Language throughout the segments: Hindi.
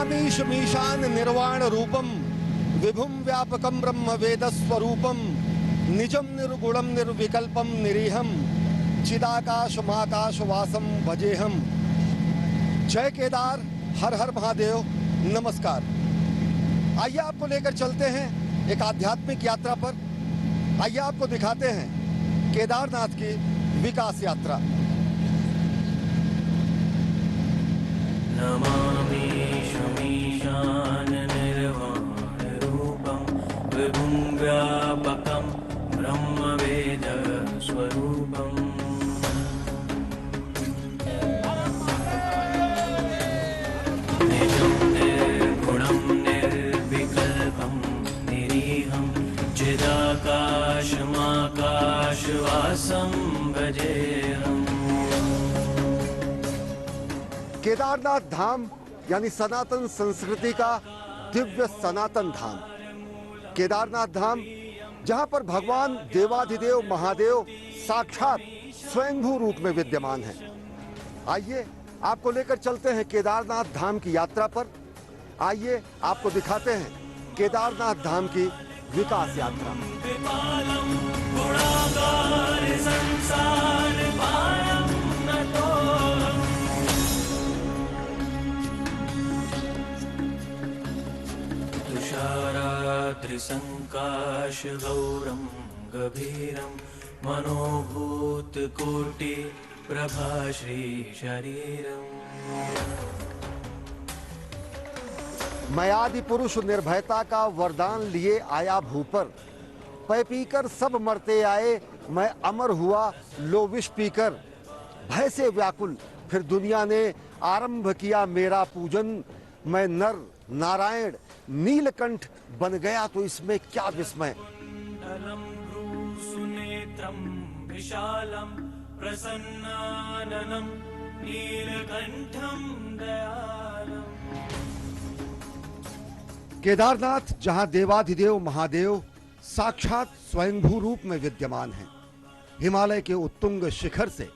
नमामीशमीशान निर्वाण रूपम विभुम व्यापकम ब्रह्म वेद स्वरूपम निजम निर्गुणम निर्विकल्पम निरीहम चिदाकाश माकाश वासम भजेहम। जय केदार, हर हर महादेव, नमस्कार। आइए आपको लेकर चलते हैं एक आध्यात्मिक यात्रा पर। आइए आपको दिखाते हैं केदारनाथ की विकास यात्रा। नमामि शमीशान निर्वाण रूपम विभुं व्यापकं ब्रह्म वेद स्वरूपम। निजं निर्गुणं निर्विकल्पं निरीहं चिदाकाशमाकाशवासं भजेऽहम्। केदारनाथ धाम यानी सनातन संस्कृति का दिव्य सनातन धाम। केदारनाथ धाम जहां पर भगवान देवाधिदेव महादेव साक्षात स्वयंभू रूप में विद्यमान है। आइए आपको लेकर चलते हैं केदारनाथ धाम की यात्रा पर। आइए आपको दिखाते हैं केदारनाथ धाम की विकास यात्रा। त्रिसंकाश गौरम गभीरम मनोभूतकोटि प्रभाश्री शरीरम। मैं आदि पुरुष निर्भयता का वरदान लिए आया भू पर, पै पीकर सब मरते आए, मैं अमर हुआ लो विष पीकर। भय से व्याकुल फिर दुनिया ने आरंभ किया मेरा पूजन, मैं नर नारायण नीलकंठ बन गया तो इसमें क्या विस्मय। विशालम प्रसन्नाननं नीलकंठं दयालम। केदारनाथ जहां देवाधिदेव महादेव साक्षात स्वयंभू रूप में विद्यमान है। हिमालय के उत्तुंग शिखर से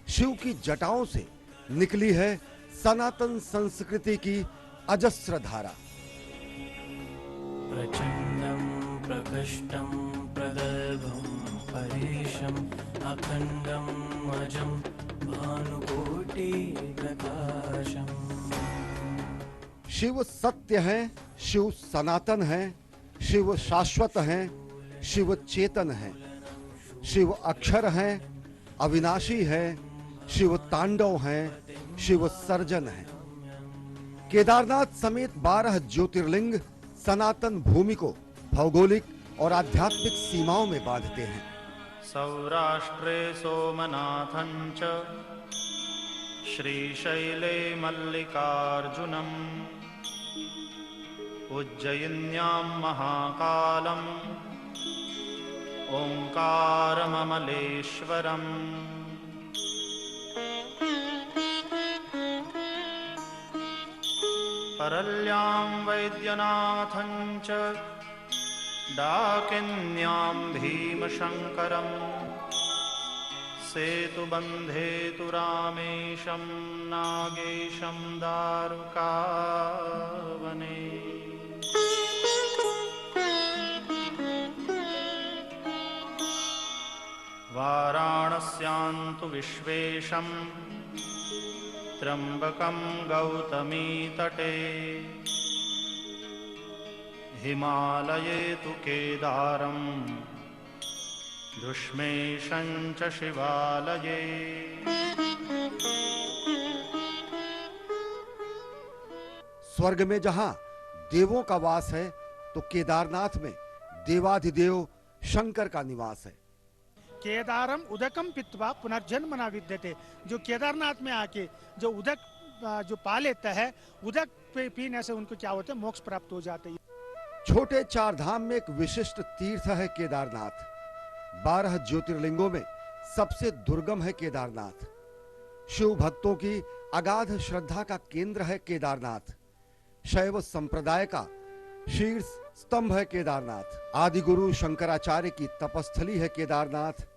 शिव की जटाओं से निकली है सनातन संस्कृति की अजस्र धारा। प्रचंडं प्रकष्टं प्रगल्भं परेशं अखंडं अजं भानुकोटि प्रकाशम्। शिव सत्य है, शिव सनातन है, शिव शाश्वत है, शिव चेतन है, शिव अक्षर है, अविनाशी है, शिव तांडव है, शिव सर्जन है। केदारनाथ समेत 12 ज्योतिर्लिंग सनातन भूमि को भौगोलिक और आध्यात्मिक सीमाओं में बांधते हैं। सौराष्ट्रे सोमनाथं च श्रीशैले मल्लिकार्जुनम् उज्जयिन्यां महाकालम् ओंकारममलेश्वरम्। परल्यां वैद्यनाथं च डाकिन्यां भीमशंकरम् सेतुबन्धे तु रामेशं नागेशं दारुकावने। वाराणस्यां तु विश्वेशं त्र्यंबकं गौतमी तटे हिमालये तु केदारं दुष्मेशं च शिवालये। स्वर्ग में जहां देवों का वास है तो केदारनाथ में देवाधिदेव शंकर का निवास है। केदारम उदकम पित्वा पुनर्जन्म न विद्यते। जो केदारनाथ में आके जो उदक जो पा लेता है, उदक पीने से उनको क्या होता है, मोक्ष प्राप्त हो जाते हैं। छोटे चार धाम में एक विशिष्ट तीर्थ है केदारनाथ। 12 ज्योतिर्लिंगों में सबसे दुर्गम है केदारनाथ। शिव भक्तों की अगाध श्रद्धा का केंद्र है केदारनाथ। शैव संप्रदाय का शीर्ष स्तंभ है केदारनाथ। आदि गुरु शंकराचार्य की तपस्थली है केदारनाथ।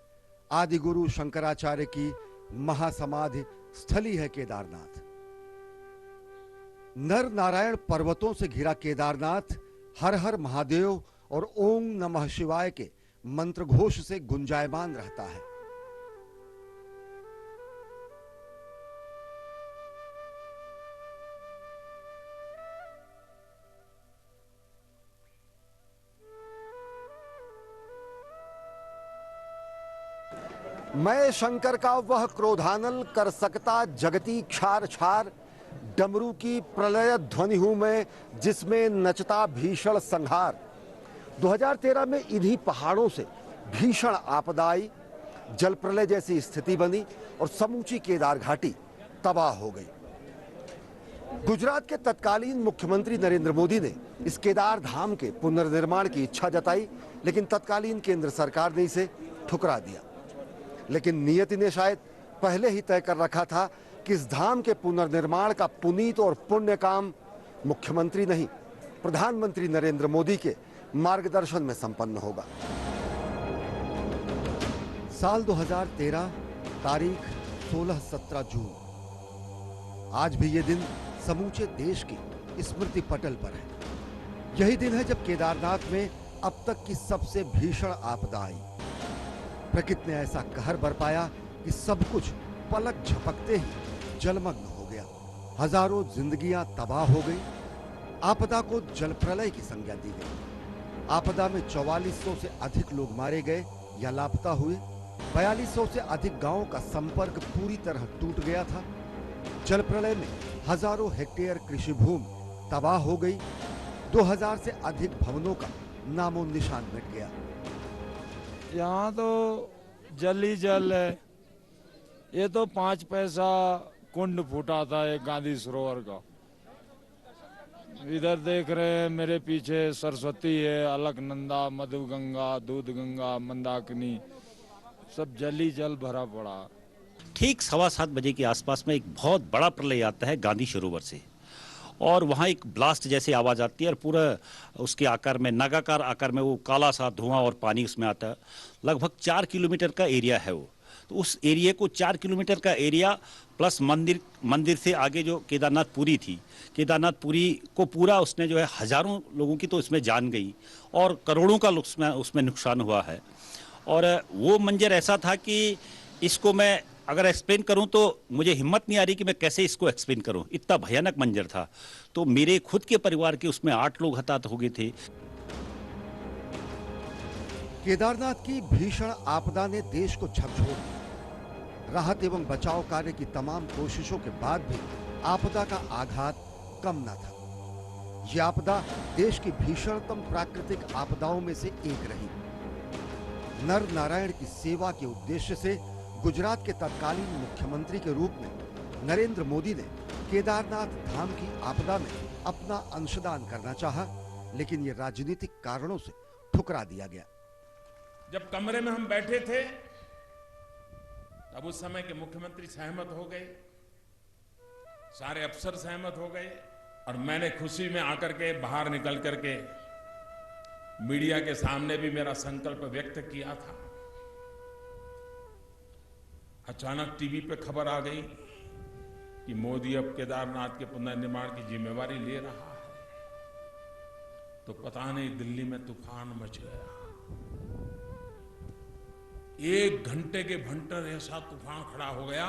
आदि गुरु शंकराचार्य की महासमाधि स्थली है केदारनाथ। नर नारायण पर्वतों से घिरा केदारनाथ हर हर महादेव और ओम नमः शिवाय के मंत्र घोष से गुंजायमान रहता है। मैं शंकर का वह क्रोधानल कर सकता जगती क्षार क्षार, डमरू की प्रलय ध्वनि हूं मैं जिसमें नचता भीषण संहार। 2013 में इन्हीं पहाड़ों से भीषण आपदा आई, जल प्रलय जैसी स्थिति बनी और समूची केदार घाटी तबाह हो गई। गुजरात के तत्कालीन मुख्यमंत्री नरेंद्र मोदी ने इस केदार धाम के पुनर्निर्माण की इच्छा जताई, लेकिन तत्कालीन केंद्र सरकार ने इसे ठुकरा दिया। लेकिन नियति ने शायद पहले ही तय कर रखा था कि इस धाम के पुनर्निर्माण का पुनीत और पुण्य काम मुख्यमंत्री नहीं, प्रधानमंत्री नरेंद्र मोदी के मार्गदर्शन में संपन्न होगा। साल 2013, तारीख 16-17 जून। आज भी ये दिन समूचे देश की स्मृति पटल पर है। यही दिन है जब केदारनाथ में अब तक की सबसे भीषण आपदा आई। प्रकृति ने ऐसा कहर बरपाया कि सब कुछ पलक झपकते ही जलमग्न हो गया। हजारों जिंदगियां तबाह हो गई। आपदा को जल प्रलय की संज्ञा दी गई। आपदा में 4400 से अधिक लोग मारे गए या लापता हुए। 4200 से अधिक गांवों का संपर्क पूरी तरह टूट गया था। जल प्रलय में हजारों हेक्टेयर कृषि भूमि तबाह हो गई। 2000 से अधिक भवनों का नामो निशान मिट गया। यहाँ तो जल ही जल है। ये तो 5 पैसा कुंड फूटा था एक गांधी सरोवर का। इधर देख रहे हैं मेरे पीछे सरस्वती है, अलकनंदा, मधुगंगा, दूध गंगा, मंदाकिनी, सब जल ही जल भरा पड़ा। ठीक 7:15 बजे के आसपास में एक बहुत बड़ा प्रलय आता है गांधी सरोवर से, और वहाँ एक ब्लास्ट जैसी आवाज़ आती है और पूरा उसके आकार में, नगाकार आकार में वो काला सा धुआं और पानी उसमें आता है। लगभग 4 किलोमीटर का एरिया है वो। तो उस एरिया को 4 किलोमीटर का एरिया प्लस मंदिर से आगे जो केदारनाथपुरी थी, केदारनाथपुरी को पूरा उसने जो है हजारों लोगों की तो इसमें जान गई और करोड़ों का उसमें नुकसान हुआ है। और वो मंजर ऐसा था कि इसको मैं अगर एक्सप्लेन करूं तो मुझे हिम्मत नहीं आ रही कि मैं कैसे इसको एक्सप्लेन करूं, इतना भयानक मंजर था। तो मेरे खुद के परिवार के उसमें 8 लोग हताहत हो गए थे। केदारनाथ की भीषण आपदा ने देश को झकझोर दिया। राहत एवं बचाव कार्य की तमाम कोशिशों के बाद भी आपदा का आघात कम न था। यह आपदा देश की भीषणतम प्राकृतिक आपदाओं में से एक रही। नर नारायण की सेवा के उद्देश्य से गुजरात के तत्कालीन मुख्यमंत्री के रूप में नरेंद्र मोदी ने केदारनाथ धाम की आपदा में अपना अंशदान करना चाहा, लेकिन ये राजनीतिक कारणों से ठुकरा दिया गया। जब कमरे में हम बैठे थे तब उस समय के मुख्यमंत्री सहमत हो गए, सारे अफसर सहमत हो गए, और मैंने खुशी में आकर के बाहर निकल करके मीडिया के सामने भी मेरा संकल्प व्यक्त किया था। अचानक टीवी पे खबर आ गई कि मोदी अब केदारनाथ के पुनर्निर्माण की जिम्मेवारी ले रहा है। तो पता नहीं दिल्ली में तूफान मच गया। 1 घंटे के भंटर ऐसा तूफान खड़ा हो गया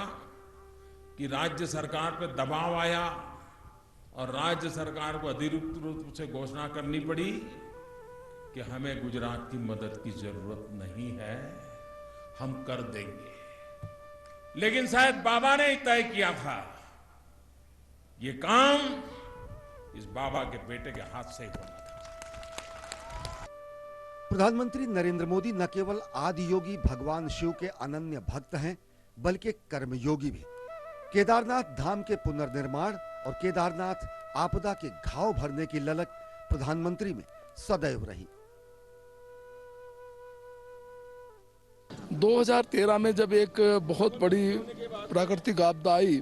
कि राज्य सरकार पे दबाव आया और राज्य सरकार को अधिकृत रूप से घोषणा करनी पड़ी कि हमें गुजरात की मदद की जरूरत नहीं है, हम कर देंगे। लेकिन शायद बाबा ने तय किया था ये काम इस बाबा के बेटे के हाथ से ही होना था। प्रधानमंत्री नरेंद्र मोदी न केवल आदि योगी भगवान शिव के अनन्य भक्त हैं, बल्कि कर्मयोगी भी। केदारनाथ धाम के पुनर्निर्माण और केदारनाथ आपदा के घाव भरने की ललक प्रधानमंत्री में सदैव रही। 2013 में जब एक बहुत बड़ी प्राकृतिक आपदा आई,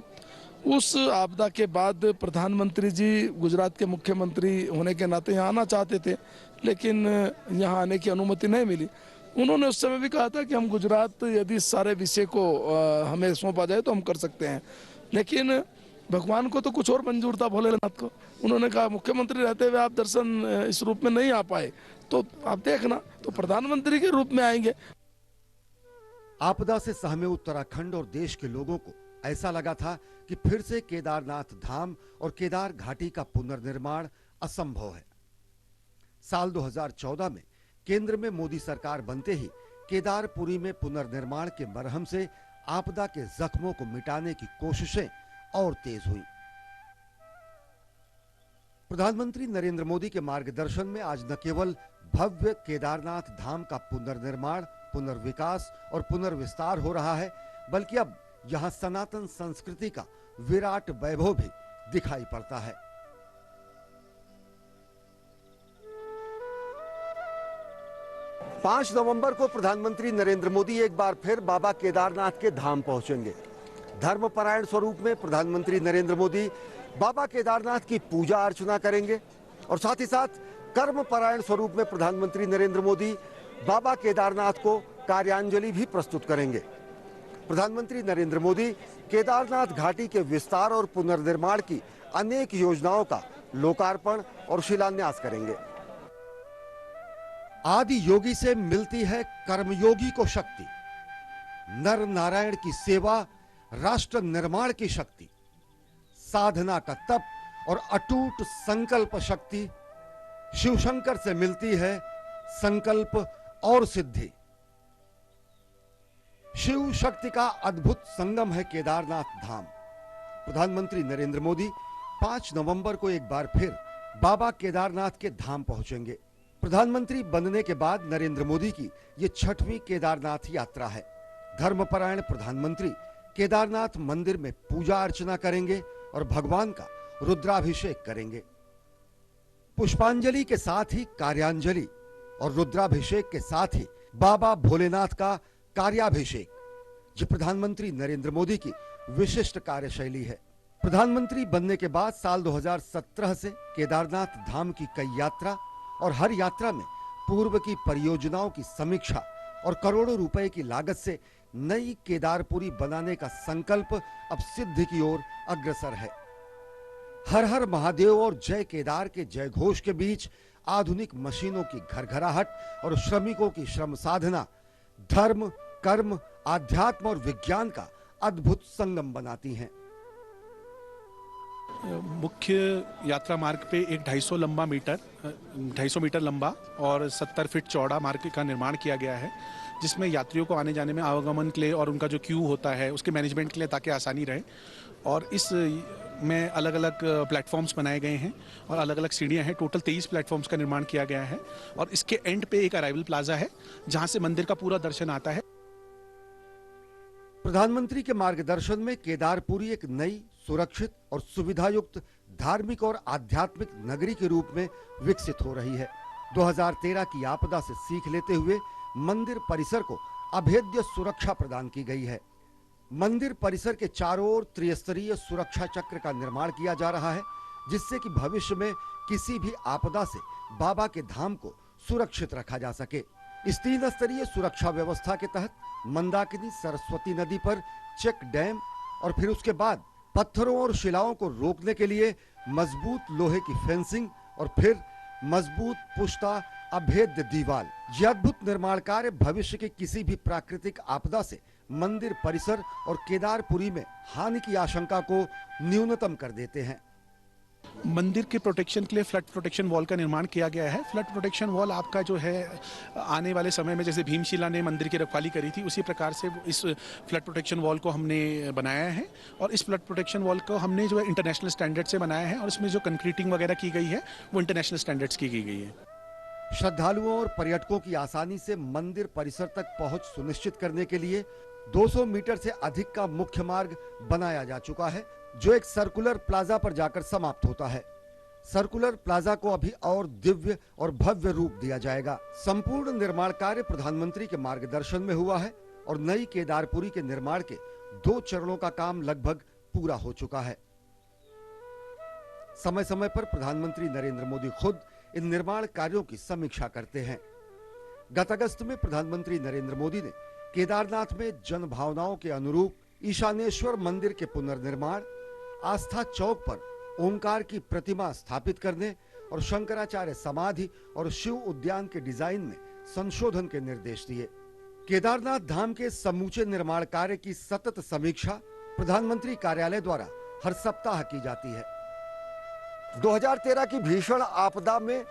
उस आपदा के बाद प्रधानमंत्री जी गुजरात के मुख्यमंत्री होने के नाते यहाँ आना चाहते थे, लेकिन यहाँ आने की अनुमति नहीं मिली। उन्होंने उस समय भी कहा था कि हम गुजरात यदि इस सारे विषय को हमें सौंपा जाए तो हम कर सकते हैं, लेकिन भगवान को तो कुछ और मंजूर था, भोलेनाथ को। उन्होंने कहा मुख्यमंत्री रहते हुए आप दर्शन इस रूप में नहीं आ पाए, तो आप देखना तो प्रधानमंत्री के रूप में आएंगे। आपदा से सहमे उत्तराखंड और देश के लोगों को ऐसा लगा था कि फिर से केदारनाथ धाम और केदार घाटी का पुनर्निर्माण असंभव है। साल 2014 में केंद्र में मोदी सरकार बनते ही केदारपुरी में पुनर्निर्माण के मरहम से आपदा के जख्मों को मिटाने की कोशिशें और तेज हुई। प्रधानमंत्री नरेंद्र मोदी के मार्गदर्शन में आज न केवल भव्य केदारनाथ धाम का पुनर्निर्माण, पुनर्विकास और पुनर्विस्तार हो रहा है, बल्कि अब यहां सनातन संस्कृति का विराट वैभव भी दिखाई पड़ता है। पांच नवंबर को प्रधानमंत्री नरेंद्र मोदी एक बार फिर बाबा केदारनाथ के धाम पहुंचेंगे। धर्मपरायण स्वरूप में प्रधानमंत्री नरेंद्र मोदी बाबा केदारनाथ की पूजा अर्चना करेंगे और साथ ही साथ कर्मपरायण स्वरूप में प्रधानमंत्री नरेंद्र मोदी बाबा केदारनाथ को कार्यांजलि भी प्रस्तुत करेंगे। प्रधानमंत्री नरेंद्र मोदी केदारनाथ घाटी के विस्तार और पुनर्निर्माण की अनेक योजनाओं का लोकार्पण और शिलान्यास करेंगे। आदि योगी से मिलती है कर्मयोगी को शक्ति, नर नारायण की सेवा, राष्ट्र निर्माण की शक्ति, साधना का तप और अटूट संकल्प शक्ति। शिवशंकर से मिलती है संकल्प और सिद्धि। शिव शक्ति का अद्भुत संगम है केदारनाथ धाम। प्रधानमंत्री नरेंद्र मोदी 5 नवंबर को एक बार फिर बाबा केदारनाथ के धाम पहुंचेंगे। प्रधानमंत्री बनने के बाद नरेंद्र मोदी की यह 6वीं केदारनाथ यात्रा है। धर्मपरायण प्रधानमंत्री केदारनाथ मंदिर में पूजा अर्चना करेंगे और भगवान का रुद्राभिषेक करेंगे। पुष्पांजलि के साथ ही कार्यांजलि और रुद्राभिषेक के साथ ही बाबा भोलेनाथ का कार्याभिषेक, ये प्रधानमंत्री नरेंद्र मोदी की विशिष्ट कार्यशैली है। प्रधानमंत्री बनने के बाद साल 2017 से केदारनाथ धाम की कई यात्रा और हर यात्रा में पूर्व की परियोजनाओं की समीक्षा और करोड़ों रुपए की लागत से नई केदारपुरी बनाने का संकल्प अब सिद्धि की ओर अग्रसर है। हर हर महादेव और जय केदार के जय घोष के बीच आधुनिक मशीनों की घरघराहट और श्रमिकों की श्रम साधना धर्म, कर्म, आध्यात्म और विज्ञान का अद्भुत संगम बनाती हैं। मुख्य यात्रा मार्ग पे एक 250 मीटर लंबा और 70 फीट चौड़ा मार्ग का निर्माण किया गया है, जिसमें यात्रियों को आने जाने में आवागमन के लिए और उनका जो क्यू होता है उसके मैनेजमेंट के लिए ताकि आसानी रहे। और इस में अलग अलग प्लेटफॉर्म्स बनाए गए हैं और अलग अलग सीढ़ियां हैं। टोटल 23 प्लेटफॉर्म्स का निर्माण किया गया है और इसके एंड पे एक अराइवल प्लाजा है जहां से मंदिर का पूरा दर्शन आता है। प्रधानमंत्री के मार्गदर्शन में केदारपुरी एक नई, सुरक्षित और सुविधायुक्त धार्मिक और आध्यात्मिक नगरी के रूप में विकसित हो रही है। 2013 की आपदा से सीख लेते हुए मंदिर परिसर को अभेद्य सुरक्षा प्रदान की गई है। मंदिर परिसर के चारों ओर त्रिस्तरीय सुरक्षा चक्र का निर्माण किया जा रहा है, जिससे कि भविष्य में किसी भी आपदा से बाबा के धाम को सुरक्षित रखा जा सके। इस 3 स्तरीय सुरक्षा व्यवस्था के तहत मंदाकिनी सरस्वती नदी पर चेक डैम और फिर उसके बाद पत्थरों और शिलाओं को रोकने के लिए मजबूत लोहे की फेंसिंग और फिर मजबूत पुश्ता अभेद्य दीवार। यह अद्भुत निर्माण कार्य भविष्य की किसी भी प्राकृतिक आपदा से मंदिर परिसर और केदारपुरी में हानि की आशंका को न्यूनतम कर देते हैं। मंदिर के प्रोटेक्शन के लिए फ्लड प्रोटेक्शन वॉल का निर्माण किया गया है। फ्लड प्रोटेक्शन वॉल आपका जो है आने वाले समय में जैसे भीमशिला ने मंदिर की रखवाली करी थी, उसी प्रकार से इस फ्लड प्रोटेक्शन वॉल को हमने बनाया है। और इस फ्लड प्रोटेक्शन वॉल को हमने जो है इंटरनेशनल स्टैंडर्ड से बनाया है और इसमें जो कंक्रीटिंग वगैरह की गई है वो इंटरनेशनल स्टैंडर्ड्स की गई है। श्रद्धालुओं और पर्यटकों की आसानी से मंदिर परिसर तक पहुंच सुनिश्चित करने के लिए 200 मीटर से अधिक का मुख्य मार्ग बनाया जा चुका है, जो एक सर्कुलर प्लाजा पर जाकर समाप्त होता है। सर्कुलर प्लाजा को अभी और दिव्य और भव्य रूप दिया जाएगा। संपूर्ण निर्माण कार्य प्रधानमंत्री के मार्गदर्शन में हुआ है और नई केदारपुरी के निर्माण के 2 चरणों का काम लगभग पूरा हो चुका है। समय समय पर प्रधानमंत्री नरेंद्र मोदी खुद इन निर्माण कार्यों की समीक्षा करते हैं। गत अगस्त में प्रधानमंत्री नरेंद्र मोदी ने केदारनाथ में जन भावनाओं के अनुरूप ईशानेश्वर मंदिर के पुनर्निर्माण, आस्था चौक पर ओंकार की प्रतिमा स्थापित करने और शंकराचार्य समाधि और शिव उद्यान के डिजाइन में संशोधन के निर्देश दिए। केदारनाथ धाम के समूचे निर्माण कार्य की सतत समीक्षा प्रधानमंत्री कार्यालय द्वारा हर सप्ताह की जाती है। 2013 की भीषण आपदा में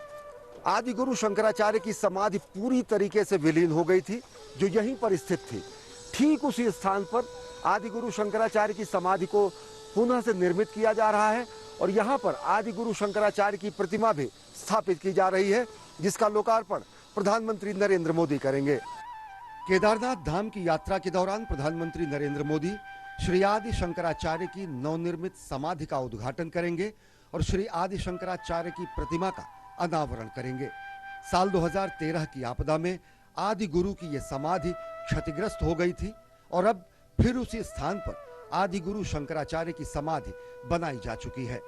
आदि गुरु शंकराचार्य की समाधि पूरी तरीके से विलीन हो गई थी, जो यहीं पर स्थित थी। ठीक उसी स्थान पर आदि गुरु शंकराचार्य की समाधि को पुनः से निर्मित किया जा रहा है और यहाँ पर आदि गुरु शंकराचार्य की प्रतिमा भी स्थापित की जा रही है, जिसका लोकार्पण प्रधानमंत्री नरेंद्र मोदी करेंगे। केदारनाथ धाम की यात्रा के दौरान प्रधानमंत्री नरेंद्र मोदी श्री आदि शंकराचार्य की नवनिर्मित समाधि का उद्घाटन करेंगे और श्री आदि शंकराचार्य की प्रतिमा का अनावरण करेंगे। साल 2013 की आपदा में आदि गुरु की यह समाधि क्षतिग्रस्त हो गई थी और अब फिर उसी स्थान पर आदि गुरु शंकराचार्य की समाधि बनाई जा चुकी है।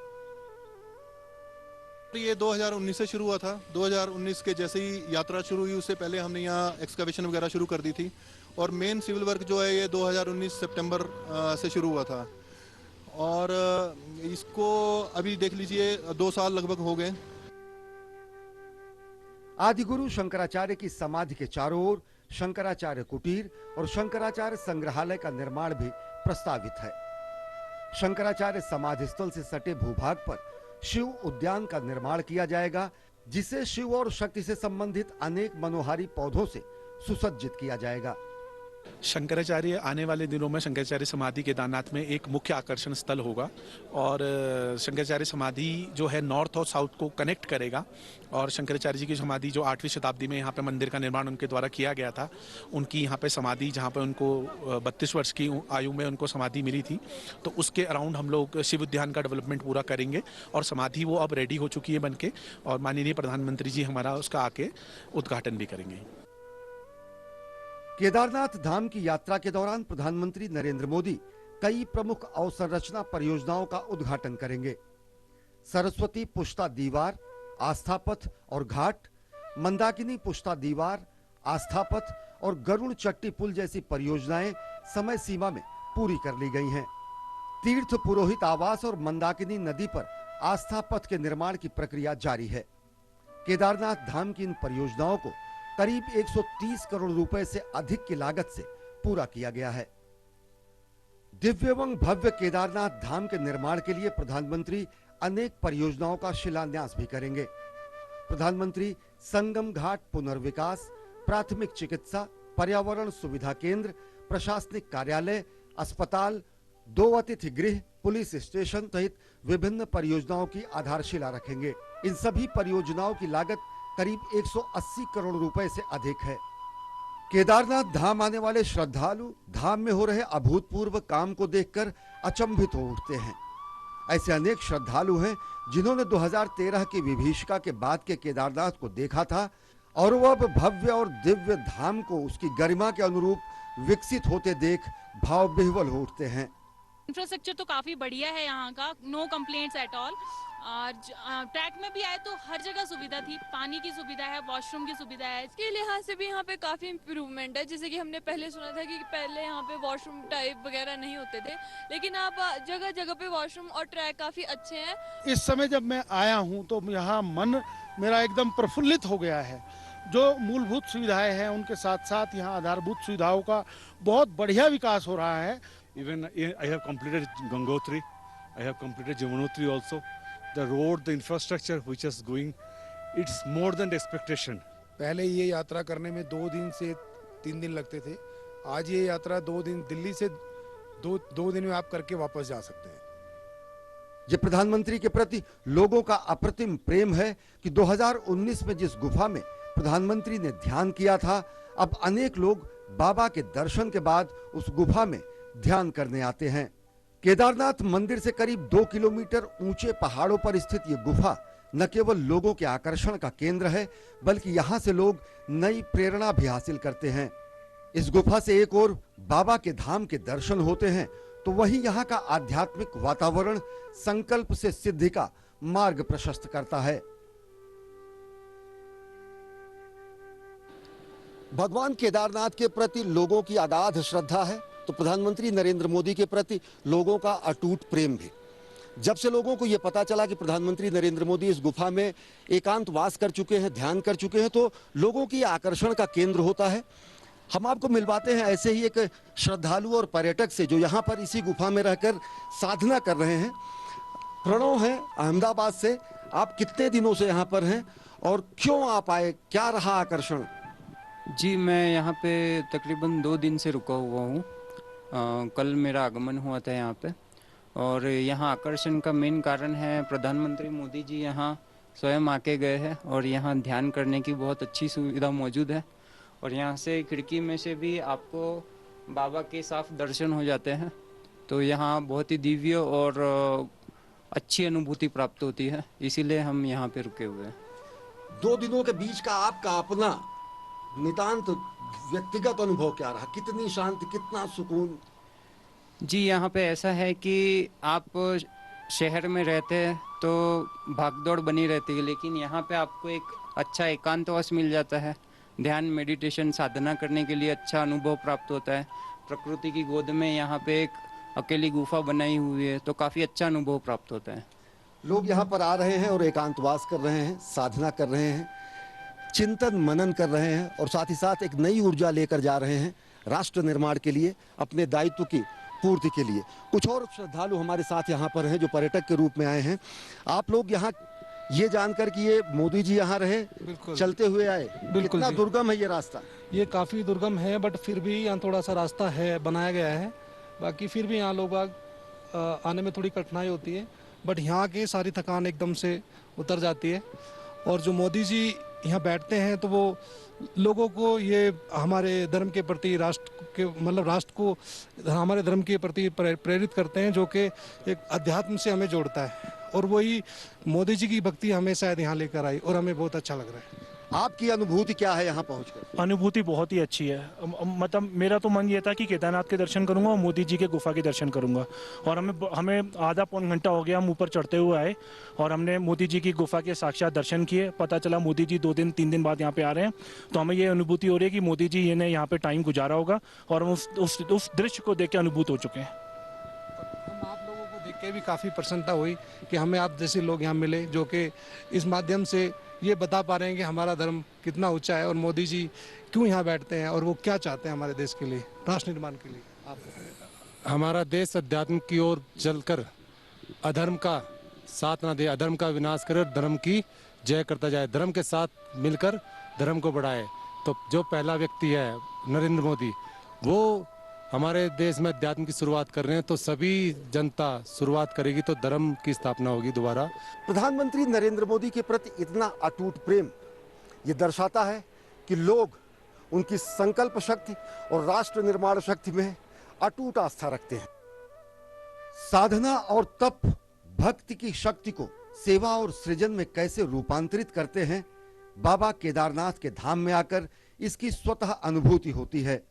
ये 2019 से शुरू हुआ था। 2019 के जैसे ही यात्रा शुरू हुई उससे पहले हमने यहाँ एक्सकवेशन वगैरह शुरू कर दी थी और मेन सिविल वर्क जो है ये 2019 सितंबर से शुरू हुआ था और इसको अभी देख लीजिए 2 साल लगभग हो गए। आदि गुरु शंकराचार्य की समाधि के चारों ओर शंकराचार्य कुटीर और शंकराचार्य संग्रहालय का निर्माण भी प्रस्तावित है। शंकराचार्य समाधि स्थल से सटे भूभाग पर शिव उद्यान का निर्माण किया जाएगा, जिसे शिव और शक्ति से संबंधित अनेक मनोहारी पौधों से सुसज्जित किया जाएगा। शंकराचार्य आने वाले दिनों में शंकराचार्य समाधि केदारनाथ में एक मुख्य आकर्षण स्थल होगा और शंकराचार्य समाधि जो है नॉर्थ और साउथ को कनेक्ट करेगा और शंकराचार्य जी की समाधि जो 8वीं शताब्दी में यहाँ पे मंदिर का निर्माण उनके द्वारा किया गया था, उनकी यहाँ पे समाधि जहाँ पे उनको 32 वर्ष की आयु में उनको समाधि मिली थी, तो उसके अराउंड हम लोग शिव उद्यान का डेवलपमेंट पूरा करेंगे और समाधि वो अब रेडी हो चुकी है बनके और माननीय प्रधानमंत्री जी हमारा उसका आके उद्घाटन भी करेंगे। केदारनाथ धाम की यात्रा के दौरान प्रधानमंत्री नरेंद्र मोदी कई प्रमुख अवसंरचना परियोजनाओं का उद्घाटन करेंगे। सरस्वती पुष्टा दीवार, आस्था पथ और घाट, मंदाकिनी पुष्टा दीवार, आस्था पथ और गरुड़ चट्टी पुल जैसी परियोजनाएं समय सीमा में पूरी कर ली गई हैं। तीर्थ पुरोहित आवास और मंदाकिनी नदी पर आस्था पथ के निर्माण की प्रक्रिया जारी है। केदारनाथ धाम की इन परियोजनाओं को करीब 130 करोड़ रुपए से अधिक की लागत से पूरा किया गया है। दिव्य एवं भव्य केदारनाथ धाम के निर्माण के लिए प्रधानमंत्री अनेक परियोजनाओं का शिलान्यास भी करेंगे। प्रधानमंत्री संगम घाट पुनर्विकास, प्राथमिक चिकित्सा, पर्यावरण सुविधा केंद्र, प्रशासनिक कार्यालय, अस्पताल, 2 अतिथि गृह, पुलिस स्टेशन सहित विभिन्न परियोजनाओं की आधारशिला रखेंगे। इन सभी परियोजनाओं की लागत करीब 180 करोड़ रुपए से अधिक है। केदारनाथ धाम आने वाले श्रद्धालु धाम में हो रहे अभूतपूर्व काम को देखकर अचंभित हो उठते हैं। ऐसे अनेक श्रद्धालु हैं जिन्होंने 2013 की विभीषिका के बाद के केदारनाथ को देखा था और वो अब भव्य और दिव्य धाम को उसकी गरिमा के अनुरूप विकसित होते देख भाव विह्वल हो उठते हैं। इंफ्रास्ट्रक्चर तो काफी बढ़िया है यहाँ का, नो कंप्लेंट्स एट ऑल। और ट्रैक में भी आए तो हर जगह सुविधा थी, पानी की सुविधा है, वॉशरूम की सुविधा है। इसके लिहाज से भी यहाँ पे काफी इम्प्रूवमेंट है। जैसे कि हमने पहले सुना था कि पहले यहाँ पे वॉशरूम टाइप वगैरह नहीं होते थे, लेकिन आप जगह जगह पे वॉशरूम और ट्रैक काफी अच्छे हैं। इस समय जब मैं आया हूँ तो यहाँ मन मेरा एकदम प्रफुल्लित हो गया है। जो मूलभूत सुविधाएं हैं उनके साथ साथ यहाँ आधारभूत सुविधाओं का बहुत बढ़िया विकास हो रहा है। Even I have completed Gangotri, I have completed Jamunotri also. The road, the infrastructure which is going, it's more than the expectation. पहले ये यात्रा करने में 2 दिन से 3 दिन लगते थे, आज ये यात्रा 2 दिन दिल्ली से 2 दिन में आप करके वापस जा सकते हैं। ये प्रधानमंत्री के प्रति लोगों का अप्रतिम प्रेम है कि 2019 में जिस गुफा में प्रधानमंत्री ने ध्यान किया था, अब अनेक लोग बाबा के दर्शन के बाद उस गुफा में ध्यान करने आते हैं। केदारनाथ मंदिर से करीब 2 किलोमीटर ऊंचे पहाड़ों पर स्थित ये गुफा न केवल लोगों के आकर्षण का केंद्र है, बल्कि यहाँ से लोग नई प्रेरणा भी हासिल करते हैं। इस गुफा से एक ओर बाबा के धाम के दर्शन होते हैं, तो वहीं यहाँ का आध्यात्मिक वातावरण संकल्प से सिद्धि का मार्ग प्रशस्त करता है। भगवान केदारनाथ के प्रति लोगों की अगाध श्रद्धा है तो प्रधानमंत्री नरेंद्र मोदी के प्रति लोगों का अटूट प्रेम भी। जब से लोगों को यह पता चला कि प्रधानमंत्री नरेंद्र मोदी इस गुफा में एकांतवास कर चुके हैं, ध्यान कर चुके हैं, तो लोगों की आकर्षण का केंद्र होता है। हम आपको मिलवाते हैं ऐसे ही एक श्रद्धालु और पर्यटक से जो यहाँ पर इसी गुफा में रहकर साधना कर रहे हैं। प्रणव है अहमदाबाद से। आप कितने दिनों से यहाँ पर हैं और क्यों आप आए, क्या रहा आकर्षण? जी, मैं यहाँ पे तकरीबन 2 दिन से रुका हुआ हूँ। कल मेरा आगमन हुआ था यहाँ पे, और यहाँ आकर्षण का मेन कारण है प्रधानमंत्री मोदी जी यहाँ स्वयं आके गए हैं और यहाँ ध्यान करने की बहुत अच्छी सुविधा मौजूद है। और यहाँ से खिड़की में से भी आपको बाबा के साफ दर्शन हो जाते हैं, तो यहाँ बहुत ही दिव्य और अच्छी अनुभूति प्राप्त होती है, इसीलिए हम यहाँ पे रुके हुए हैं। 2 दिनों के बीच का आपका अपना नितांत व्यक्तिगत अनुभव क्या रहा? कितनी शांति, कितना सुकून? जी, यहाँ पे ऐसा है कि आप शहर में रहते हैं तो भागदौड़ बनी रहती है, लेकिन यहाँ पे आपको एक अच्छा एकांतवास मिल जाता है। ध्यान, मेडिटेशन, साधना करने के लिए अच्छा अनुभव प्राप्त होता है। प्रकृति की गोद में यहाँ पे एक अकेली गुफा बनाई हुई है, तो काफ़ी अच्छा अनुभव प्राप्त होता है। लोग यहाँ पर आ रहे हैं और एकांतवास कर रहे हैं, साधना कर रहे हैं, चिंतन मनन कर रहे हैं और साथ ही साथ एक नई ऊर्जा लेकर जा रहे हैं राष्ट्र निर्माण के लिए, अपने दायित्व की पूर्ति के लिए। कुछ और श्रद्धालु हमारे साथ यहाँ पर हैं जो पर्यटक के रूप में आए हैं। आप लोग यहाँ ये जानकर कि ये मोदी जी यहाँ रहे, चलते हुए आए, कितना दुर्गम है ये रास्ता? ये काफ़ी दुर्गम है, बट फिर भी यहाँ थोड़ा सा रास्ता है, बनाया गया है। बाकी फिर भी यहाँ लोग आने में थोड़ी कठिनाई होती है, बट यहाँ की सारी थकान एकदम से उतर जाती है। और जो मोदी जी यहाँ बैठते हैं तो वो लोगों को ये हमारे धर्म के प्रति, राष्ट्र के मतलब राष्ट्र को हमारे धर्म के प्रति प्रेरित करते हैं, जो कि एक अध्यात्म से हमें जोड़ता है। और वही मोदी जी की भक्ति हमें शायद यहाँ लेकर आई और हमें बहुत अच्छा लग रहा है। आपकी अनुभूति क्या है यहाँ पहुँचकर? अनुभूति बहुत ही अच्छी है। मतलब मेरा तो मन ये था कि केदारनाथ के दर्शन करूंगा और मोदी जी के गुफा के दर्शन करूंगा, और हमें आधा पौन घंटा हो गया हम ऊपर चढ़ते हुए आए और हमने मोदी जी की गुफा के साक्षात दर्शन किए। पता चला मोदी जी 2 दिन 3 दिन बाद यहाँ पे आ रहे हैं, तो हमें ये अनुभूति हो रही है कि मोदी जी ने यहाँ पे टाइम गुजारा होगा और हम उस दृश्य को देख के अनुभूत हो चुके हैं। आप लोगों को देख के भी काफ़ी प्रसन्नता हुई कि हमें आप जैसे लोग यहाँ मिले, जो कि इस माध्यम से ये बता पा रहे हैं कि हमारा धर्म कितना ऊंचा है और मोदी जी क्यों यहाँ बैठते हैं और वो क्या चाहते हैं हमारे देश के लिए, राष्ट्र निर्माण के लिए। हमारा देश अध्यात्म की ओर चलकर अधर्म का साथ ना दे, अधर्म का विनाश करे और धर्म की जय करता जाए, धर्म के साथ मिलकर धर्म को बढ़ाए। तो जो पहला व्यक्ति है नरेंद्र मोदी, वो हमारे देश में अध्यात्म की शुरुआत कर रहे हैं, तो सभी जनता शुरुआत करेगी तो धर्म की स्थापना होगी दोबारा। प्रधानमंत्री नरेंद्र मोदी के प्रति इतना अटूट प्रेम ये दर्शाता है कि लोग उनकी संकल्प शक्ति और राष्ट्र निर्माण शक्ति में अटूट आस्था रखते हैं। साधना और तप भक्ति की शक्ति को सेवा और सृजन में कैसे रूपांतरित करते हैं, बाबा केदारनाथ के धाम में आकर इसकी स्वतः अनुभूति होती है।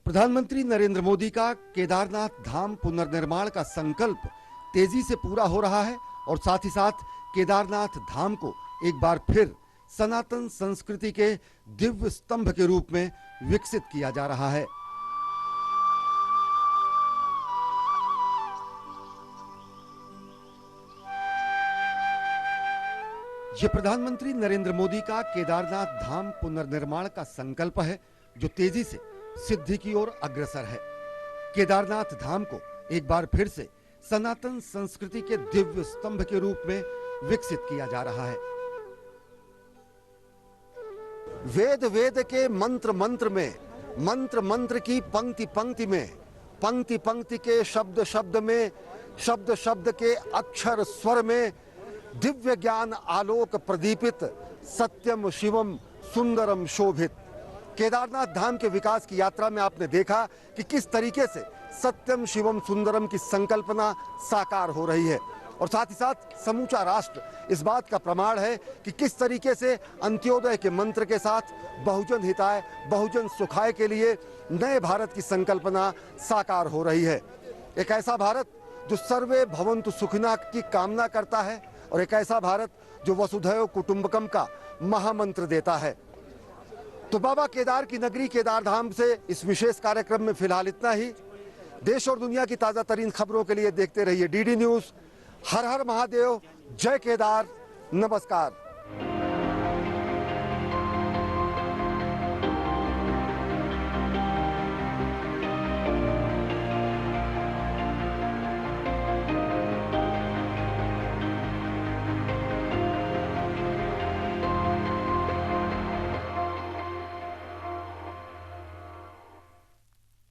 प्रधानमंत्री नरेंद्र मोदी का केदारनाथ धाम पुनर्निर्माण का संकल्प तेजी से पूरा हो रहा है और साथ ही साथ केदारनाथ धाम को एक बार फिर सनातन संस्कृति के दिव्य स्तंभ के रूप में विकसित किया जा रहा है। यह प्रधानमंत्री नरेंद्र मोदी का केदारनाथ धाम पुनर्निर्माण का संकल्प है जो तेजी से सिद्धि की ओर अग्रसर है। केदारनाथ धाम को एक बार फिर से सनातन संस्कृति के दिव्य स्तंभ के रूप में विकसित किया जा रहा है। वेद वेद के मंत्र मंत्र में, मंत्र मंत्र की पंक्ति पंक्ति में, पंक्ति पंक्ति के शब्द शब्द में, शब्द शब्द के अक्षर स्वर में दिव्य ज्ञान आलोक प्रदीपित, सत्यम शिवम सुंदरम शोभित। केदारनाथ धाम के विकास की यात्रा में आपने देखा कि किस तरीके से सत्यम शिवम सुंदरम की संकल्पना साकार हो रही है और साथ ही साथ समूचा राष्ट्र इस बात का प्रमाण है कि किस तरीके से अंत्योदय के मंत्र के साथ बहुजन हिताय बहुजन सुखाय के लिए नए भारत की संकल्पना साकार हो रही है। एक ऐसा भारत जो सर्वे भवन्तु सुखिना की कामना करता है और एक ऐसा भारत जो वसुधैव कुटुंबकम का महामंत्र देता है। तो बाबा केदार की नगरी केदारधाम से इस विशेष कार्यक्रम में फिलहाल इतना ही। देश और दुनिया की ताजा तरीन खबरों के लिए देखते रहिए डीडी न्यूज। हर हर महादेव, जय केदार, नमस्कार।